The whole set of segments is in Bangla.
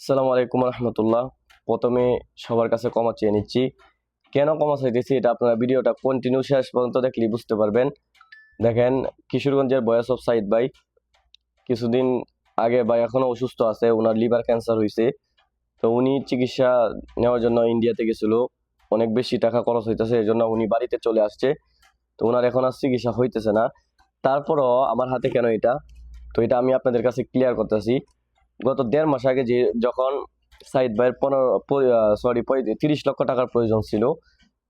আসসালামু আলাইকুম রহমতুল্লাহ। প্রথমে সবার কাছে ক্ষমা চেয়ে নিচ্ছি। কেন ক্ষমা চাইতেছি এটা আপনারা ভিডিওটা কন্টিনিউ শেষ পর্যন্ত দেখলেই বুঝতে পারবেন। দেখেন, কিশোরগঞ্জের বয়েস অফ সাইদ ভাই কিছুদিন আগে ভাই এখনো অসুস্থ আছে, ওনার লিভার ক্যান্সার হয়েছে। তো উনি চিকিৎসা নেওয়ার জন্য ইন্ডিয়াতে গেছিল, অনেক বেশি টাকা খরচ হইতেছে, এই জন্য উনি বাড়িতে চলে আসছে। তো ওনার এখন আর চিকিৎসা হইতেছে না। তারপরও আমার হাতে কেন এটা, তো এটা আমি আপনাদের কাছে ক্লিয়ার করতেছি। গত 1.5 মাস আগে যখন সাইদ ভাইয়ের 30 লক্ষ টাকার প্রয়োজন ছিল,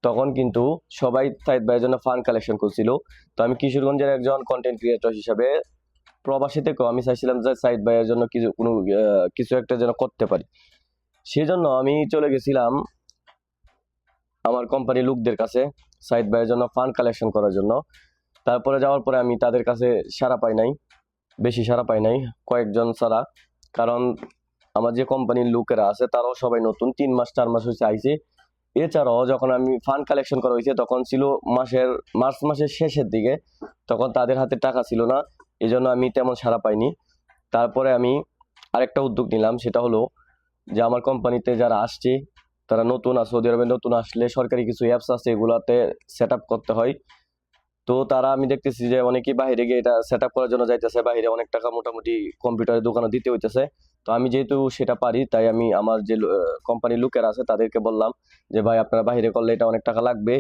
তখন কিন্তু সবাই সাইদ ভাইয়ের জন্য ফান্ড কালেকশন করছিল। তো আমি কিশোরগঞ্জের একজন কন্টেন্ট ক্রিয়েটর হিসাবে প্রবাসী থেকেও আমি চাইছিলাম যে সাইদ ভাইয়ের জন্য কিছু একটা যেন করতে পারি। সেই জন্য আমি চলে গেছিলাম আমার কোম্পানির লোকদের কাছে সাইদ ভাইয়ের জন্য ফান্ড কালেকশন করার জন্য। তারপরে যাওয়ার পরে আমি তাদের কাছে সাড়া পাই নাই, বেশি সাড়া পাই নাই, কয়েকজন ছাড়া। কারণ আমার যে কোম্পানির লোকেরা আছে তারাও সবাই নতুন, 3 মাস 4 মাস হয়েছে আইছে। এছাড়াও যখন আমি ফান্ড কালেকশন করা হয়েছে তখন ছিল মার্চ মাসের শেষের দিকে, তখন তাদের হাতে টাকা ছিল না, এই জন্য আমি তেমন সাড়া পাইনি। তারপরে আমি আরেকটা উদ্যোগ নিলাম, সেটা হলো যে আমার কোম্পানিতে যারা আসছে তারা নতুন, সৌদি আরবে নতুন আসলে সরকারি কিছু অ্যাপস আছে, এগুলাতে সেট আপ করতে হয়। তো তারা আমি দেখতেছি যে অনেকেই বাইরে গিয়ে এটা সেট আপ করার জন্য যাইতেছে, বাইরে অনেক টাকা মোটামুটি কম্পিউটারের দোকানে দিতে হইতেছে। তো আমি যেহেতু সেটা পারি, তাই আমি আমার যে কোম্পানির লোকেরা আছে তাদেরকে বললাম যে ভাই আপনারা বাইরে করলে এটা অনেক টাকা লাগবে,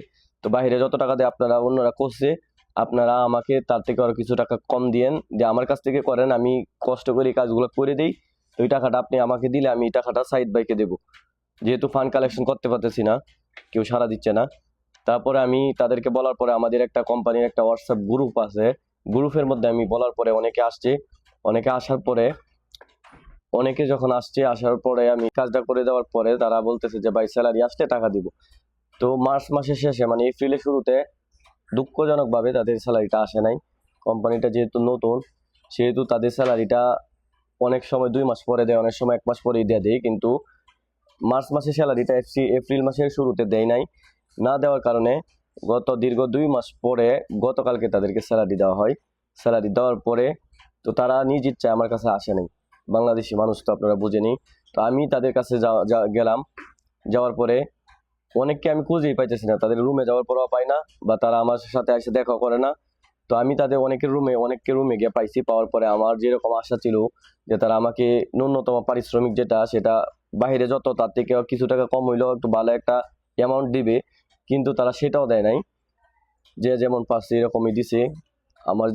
তো বাইরে যত টাকা দিয়ে আপনারা অন্যরা করছে আপনারা আমাকে তার থেকে আরো কিছু টাকা কম দিয়েন, যে আমার কাছ থেকে করেন, আমি কষ্ট করে কাজগুলো করে দিই। তো এই টাকাটা আপনি আমাকে দিলে আমি এই টাকাটা সাইদ ভাইকে দেবো, যেহেতু ফান্ড কালেকশন করতে পারতেছি না, কেউ সাড়া দিচ্ছে না। তারপরে আমি তাদেরকে বলার পরে আমাদের একটা কোম্পানির একটা হোয়াটসঅ্যাপ গ্রুপ আছে, গ্রুপের মধ্যে আমি বলার পরে অনেকে আসছে। অনেকে আসার পরে অনেকে যখন আসছে, আসার পরে আমি কাজটা করে দেওয়ার পরে তারা বলতেছে যে ভাই স্যালারি আসতে টাকা দিব। তো মার্চ মাসের শেষে মানে এপ্রিলের শুরুতে দুঃখজনকভাবে তাদের স্যালারিটা আসে নাই। কোম্পানিটা যেহেতু নতুন, সেহেতু তাদের স্যালারিটা অনেক সময় 2 মাস পরে দেয়, অনেক সময় 1 মাস পরেই দিয়ে দেয়, কিন্তু মার্চ মাসের স্যালারিটা এপ্রিল মাসের শুরুতে দেয় নাই। না দেওয়ার কারণে দীর্ঘ 2 মাস পরে গতকালকে তাদেরকে স্যালারি দেওয়া হয়। স্যালারি দেওয়ার পরে তো তারা নিজ ইচ্ছায় আমার কাছে আসে নাই, বাংলাদেশি মানুষ তো আপনারা বুঝেনি। তো আমি তাদের কাছে গেলাম, যাওয়ার পরে অনেককে আমি খুঁজেই পাইতেছি না, তাদের রুমে যাওয়ার পরও পাই না, বা তারা আমার সাথে এসে দেখা করে না। তো আমি তাদের অনেকের রুমে গিয়ে পাইছি, পাওয়ার পরে আমার যেরকম আশা ছিল যে তারা আমাকে ন্যূনতম পারিশ্রমিক যেটা সেটা বাইরে যত তার থেকে কিছু টাকা কম হইলেও একটু ভালো একটা অ্যামাউন্ট দিবে, কিন্তু তারা সেটাও দেয় নাই। যে যেমন পারছে এরকমই দিছে। আমার